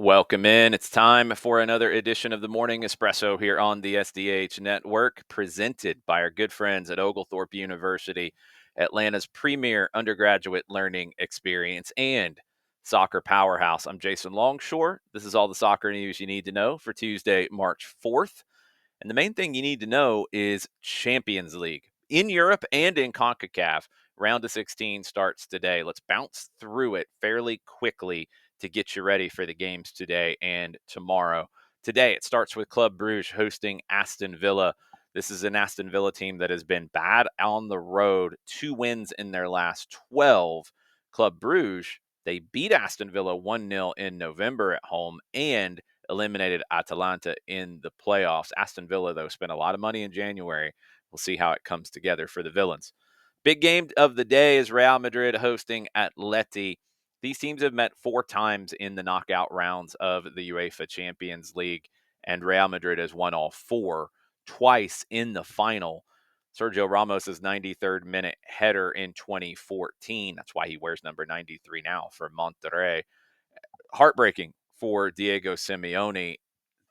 Welcome in. It's time for another edition of the Morning Espresso here on the SDH Network, presented by our good friends at Oglethorpe University, Atlanta's premier undergraduate learning experience and soccer powerhouse. I'm Jason Longshore. This is all the soccer news you need to know for Tuesday, March 4th. And the main thing you need to know is Champions League in Europe and in Concacaf. Round of 16 starts today. Let's bounce through it fairly quickly to get you ready for the games today and tomorrow. Today, it starts with Club Brugge hosting Aston Villa. This is an Aston Villa team that has been bad on the road, 2 wins in their last 12. Club Brugge, they beat Aston Villa 1-0 in November at home and eliminated Atalanta in the playoffs. Aston Villa, though, spent a lot of money in January. We'll see how it comes together for the Villains. Big game of the day is Real Madrid hosting Atleti. These teams have met 4 times in the knockout rounds of the UEFA Champions League, and Real Madrid has won all 4, twice in the final. Sergio Ramos' 93rd minute header in 2014. That's why he wears number 93 now for Monterrey. Heartbreaking for Diego Simeone.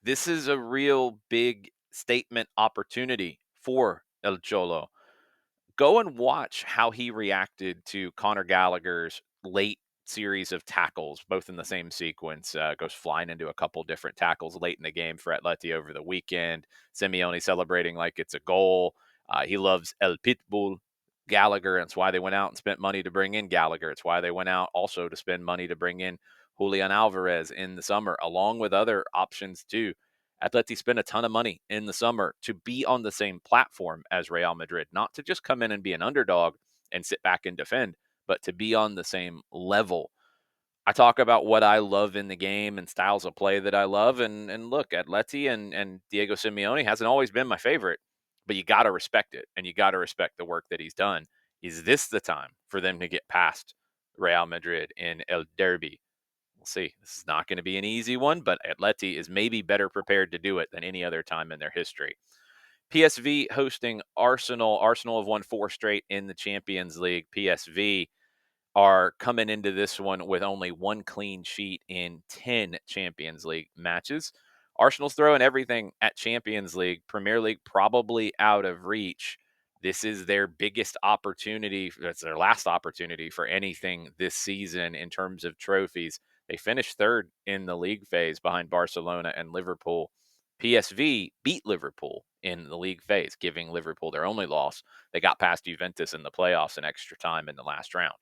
This is a real big statement opportunity for El Cholo. Go and watch how he reacted to Conor Gallagher's late series of tackles, both in the same sequence. Goes flying into a couple different tackles late in the game for Atleti over the weekend. Simeone celebrating like it's a goal. He loves El Pitbull, Gallagher. And it's why they went out and spent money to bring in Gallagher. It's why they went out also to spend money to bring in Julian Alvarez in the summer, along with other options too. Atleti spent a ton of money in the summer to be on the same platform as Real Madrid, not to just come in and be an underdog and sit back and defend, but to be on the same level. I talk about what I love in the game and styles of play that I love. And look, Atleti and Diego Simeone hasn't always been my favorite, but you got to respect it, and you got to respect the work that he's done. Is this the time for them to get past Real Madrid in El Derbi? We'll see. This is not going to be an easy one, but Atleti is maybe better prepared to do it than any other time in their history. PSV hosting Arsenal. Arsenal have won 4 straight in the Champions League. PSV are coming into this one with only 1 clean sheet in 10 Champions League matches. Arsenal's throwing everything at Champions League. Premier League probably out of reach. This is their biggest opportunity. That's their last opportunity for anything this season in terms of trophies. They finished 3rd in the league phase behind Barcelona and Liverpool. PSV beat Liverpool in the league phase, giving Liverpool their only loss. They got past Juventus in the playoffs in extra time in the last round.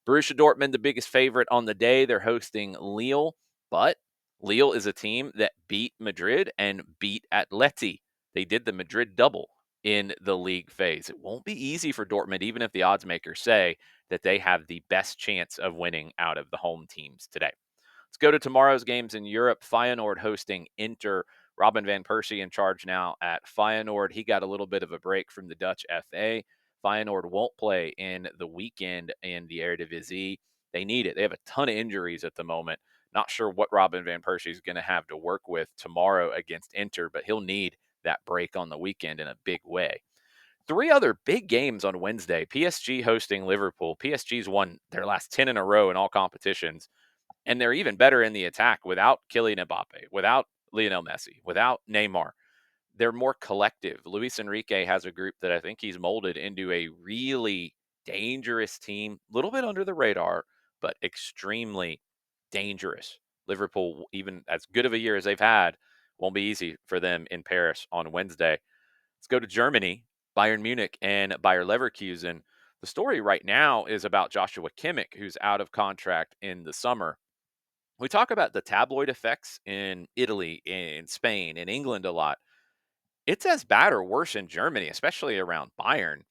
Borussia Dortmund, the biggest favorite on the day. They're hosting Lille, but Lille is a team that beat Madrid and beat Atleti. They did the Madrid double in the league phase. It won't be easy for Dortmund, even if the odds makers say that they have the best chance of winning out of the home teams today. Let's go to tomorrow's games in Europe. Feyenoord hosting Inter. Robin van Persie in charge now at Feyenoord. He got a little bit of a break from the Dutch FA. Feyenoord won't play in the weekend in the Eredivisie. They need it. They have a ton of injuries at the moment. Not sure what Robin van Persie is going to have to work with tomorrow against Inter, but he'll need that break on the weekend in a big way. 3 other big games on Wednesday. PSG hosting Liverpool. PSG's won their last 10 in a row in all competitions, and they're even better in the attack without Kylian Mbappe, without Lionel Messi, without Neymar. They're more collective. Luis Enrique has a group that I think he's molded into a really dangerous team, a little bit under the radar, but extremely dangerous. Liverpool, even as good of a year as they've had, won't be easy for them in Paris on Wednesday. Let's go to Germany. Bayern Munich and Bayer Leverkusen. The story right now is about Joshua Kimmich, who's out of contract in the summer. We talk about the tabloid effects in Italy, in Spain, in England a lot. It's as bad or worse in Germany, especially around Bayern.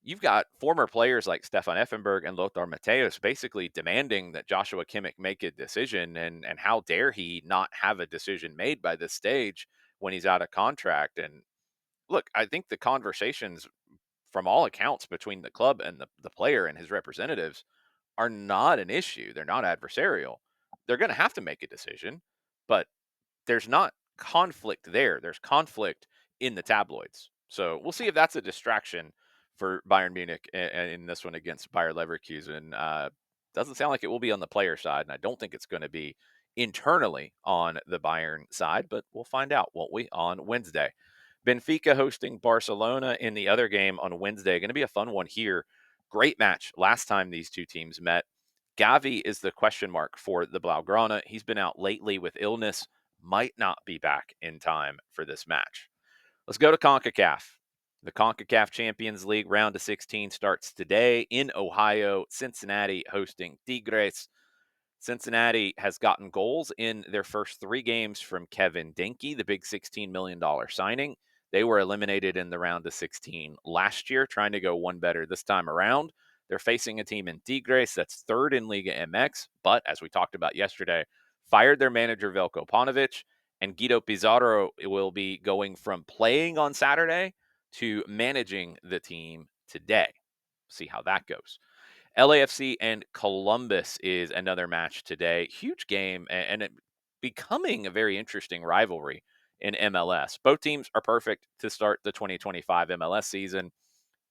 You've got former players like Stefan Effenberg and Lothar Matthäus basically demanding that Joshua Kimmich make a decision, and how dare he not have a decision made by this stage when he's out of contract. And look, I think the conversations from all accounts between the club and the player and his representatives are not an issue. They're not adversarial. They're going to have to make a decision, but there's not conflict there. There's conflict in the tabloids. So we'll see if that's a distraction for Bayern Munich in this one against Bayer Leverkusen. Doesn't sound like it will be on the player side, and I don't think it's going to be internally on the Bayern side, but we'll find out, won't we, on Wednesday. Benfica hosting Barcelona in the other game on Wednesday. Going to be a fun one here. Great match last time these two teams met. Gavi is the question mark for the Blaugrana. He's been out lately with illness, might not be back in time for this match. Let's go to Concacaf. The Concacaf Champions League round of 16 starts today in Ohio. Cincinnati hosting Tigres. Cincinnati has gotten goals in their first 3 games from Kevin Denke, the big $16 million signing. They were eliminated in the round of 16 last year, trying to go one better this time around. They're facing a team in Tigres that's third in Liga MX, but as we talked about yesterday, fired their manager Velko Paunovic, and Guido Pizarro will be going from playing on Saturday to managing the team today. See how that goes. LAFC and Columbus is another match today. Huge game and it becoming a very interesting rivalry in MLS. Both teams are perfect to start the 2025 MLS season.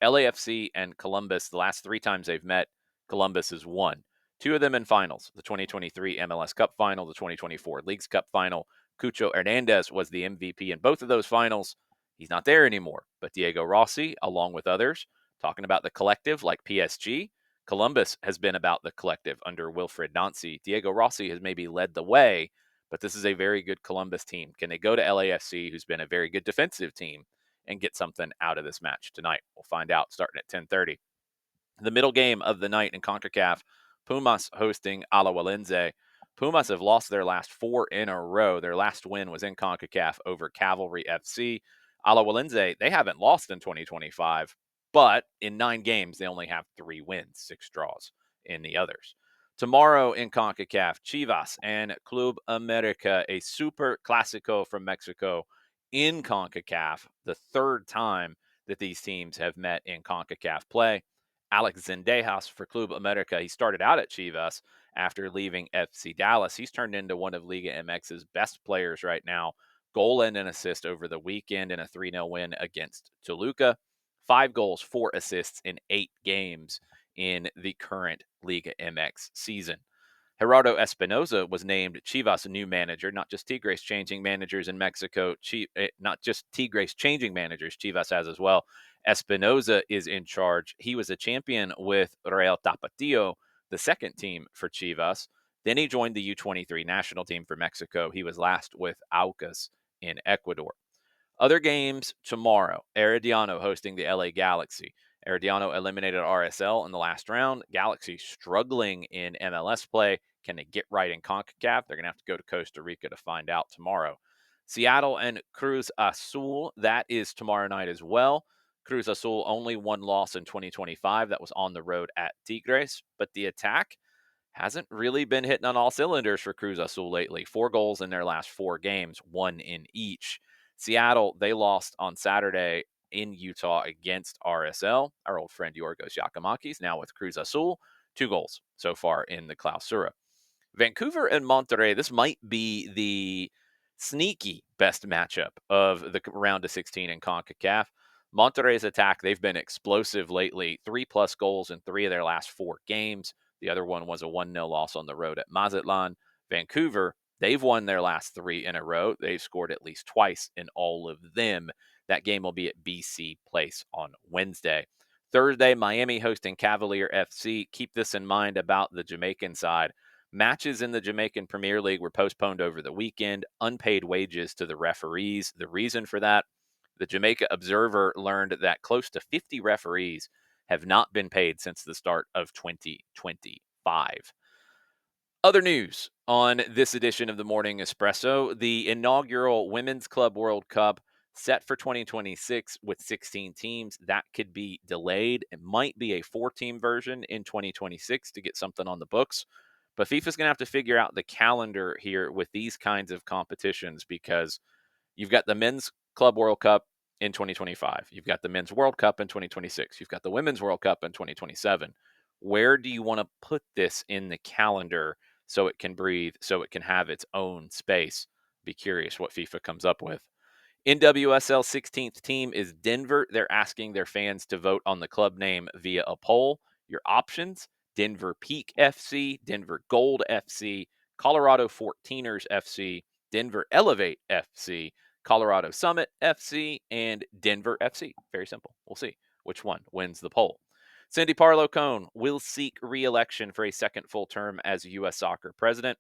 LAFC and Columbus, the last 3 times they've met, Columbus has won. 2 of them in finals, the 2023 MLS Cup final, the 2024 Leagues Cup final. Cucho Hernandez was the MVP in both of those finals. He's not there anymore, but Diego Rossi, along with others, talking about the collective like PSG. Columbus has been about the collective under Wilfred Nancy. Diego Rossi has maybe led the way, but this is a very good Columbus team. Can they go to LAFC, who's been a very good defensive team, and get something out of this match tonight? We'll find out starting at 10:30. The middle game of the night in CONCACAF, Pumas hosting Alajuelense. Pumas have lost their last 4 in a row. Their last win was in CONCACAF over Cavalry FC. Alajuelense, they haven't lost in 2025, but in 9 games, they only have 3 wins, 6 draws in the others. Tomorrow in CONCACAF, Chivas and Club America, a super classico from Mexico in CONCACAF, the 3rd time that these teams have met in CONCACAF play. Alex Zendejas for Club America. He started out at Chivas after leaving FC Dallas. He's turned into one of Liga MX's best players right now. Goal and an assist over the weekend in a 3-0 win against Toluca. 5 goals, 4 assists in 8 games in the current Liga MX season. Gerardo Espinoza was named Chivas' new manager, not just Tigres changing managers in Mexico, not just Tigres changing managers, Chivas has as well. Espinoza is in charge. He was a champion with Real Tapatío, the second team for Chivas. Then he joined the U23 national team for Mexico. He was last with Aucas in Ecuador. Other games tomorrow. Herediano hosting the LA Galaxy. Herediano eliminated RSL in the last round. Galaxy struggling in MLS play. Can they get right in CONCACAF? They're going to have to go to Costa Rica to find out tomorrow. Seattle and Cruz Azul, that is tomorrow night as well. Cruz Azul only 1 loss in 2025. That was on the road at Tigres. But the attack hasn't really been hitting on all cylinders for Cruz Azul lately. 4 goals in their last 4 games, 1 in each. Seattle, they lost on Saturday in Utah against RSL. Our old friend Yorgos Yakimakis, now with Cruz Azul, 2 goals so far in the Clausura. Vancouver and Monterrey, this might be the sneaky best matchup of the round of 16 in CONCACAF. Monterrey's attack, they've been explosive lately. 3+ goals in 3 of their last 4 games. The other one was a 1-0 loss on the road at Mazatlan. Vancouver, they've won their last 3 in a row. They've scored at least twice in all of them. That game will be at BC Place on Wednesday. Thursday, Miami hosting Cavalier FC. Keep this in mind about the Jamaican side. Matches in the Jamaican Premier League were postponed over the weekend. Unpaid wages to the referees. The reason for that, the Jamaica Observer learned that close to 50 referees have not been paid since the start of 2025. Other news on this edition of the Morning Espresso, the inaugural Women's Club World Cup set for 2026 with 16 teams. That could be delayed. It might be a 4-team version in 2026 to get something on the books. But FIFA's going to have to figure out the calendar here with these kinds of competitions because you've got the Men's Club World Cup in 2025. You've got the Men's World Cup in 2026. You've got the Women's World Cup in 2027. Where do you want to put this in the calendar so it can breathe, so it can have its own space? Be curious what FIFA comes up with. NWSL 16th team is Denver. They're asking their fans to vote on the club name via a poll. Your options: Denver Peak FC, Denver Gold FC, Colorado 14ers FC, Denver Elevate FC, Colorado Summit FC, and Denver FC. Very simple. We'll see which one wins the poll. Cindy Parlow Cone will seek re-election for a second full term as U.S. Soccer president.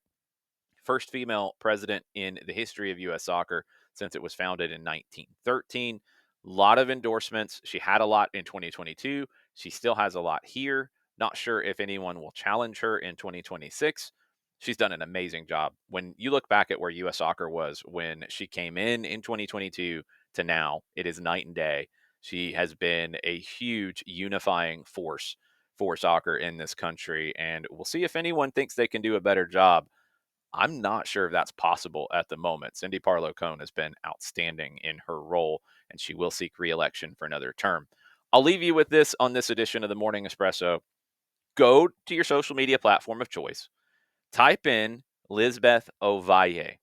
First female president in the history of U.S. Soccer since it was founded in 1913. A lot of endorsements. She had a lot in 2022. She still has a lot here. Not sure if anyone will challenge her in 2026. She's done an amazing job. When you look back at where U.S. Soccer was when she came in 2022 to now, it is night and day. She has been a huge unifying force for soccer in this country, and we'll see if anyone thinks they can do a better job. I'm not sure if that's possible at the moment. Cindy Parlow Cone has been outstanding in her role, and she will seek re-election for another term. I'll leave you with this on this edition of the Morning Espresso. Go to your social media platform of choice. Type in Lisbeth Ovalle.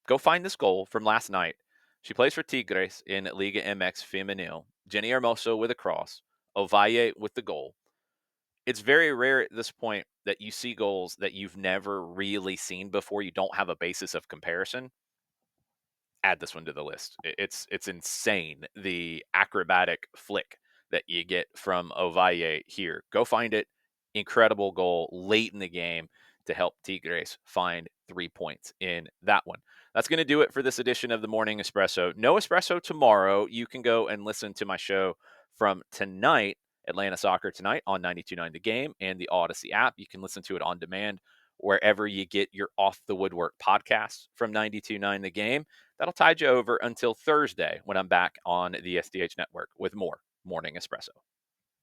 Go find this goal from last night. She plays for Tigres in Liga MX Femenil. Jenny Hermoso with a cross. Ovalle with the goal. It's very rare at this point that you see goals that you've never really seen before. You don't have a basis of comparison. Add this one to the list. It's insane, the acrobatic flick that you get from Ovalle here. Go find it. Incredible goal late in the game to help Tigres find 3 points in that one. That's going to do it for this edition of the Morning Espresso. No espresso tomorrow. You can go and listen to my show from tonight, Atlanta Soccer Tonight, on 92.9 The Game and the Odyssey app. You can listen to it on demand wherever you get your Off the Woodwork podcasts from 92.9 The Game. That'll tide you over until Thursday when I'm back on the SDH Network with more Morning Espresso.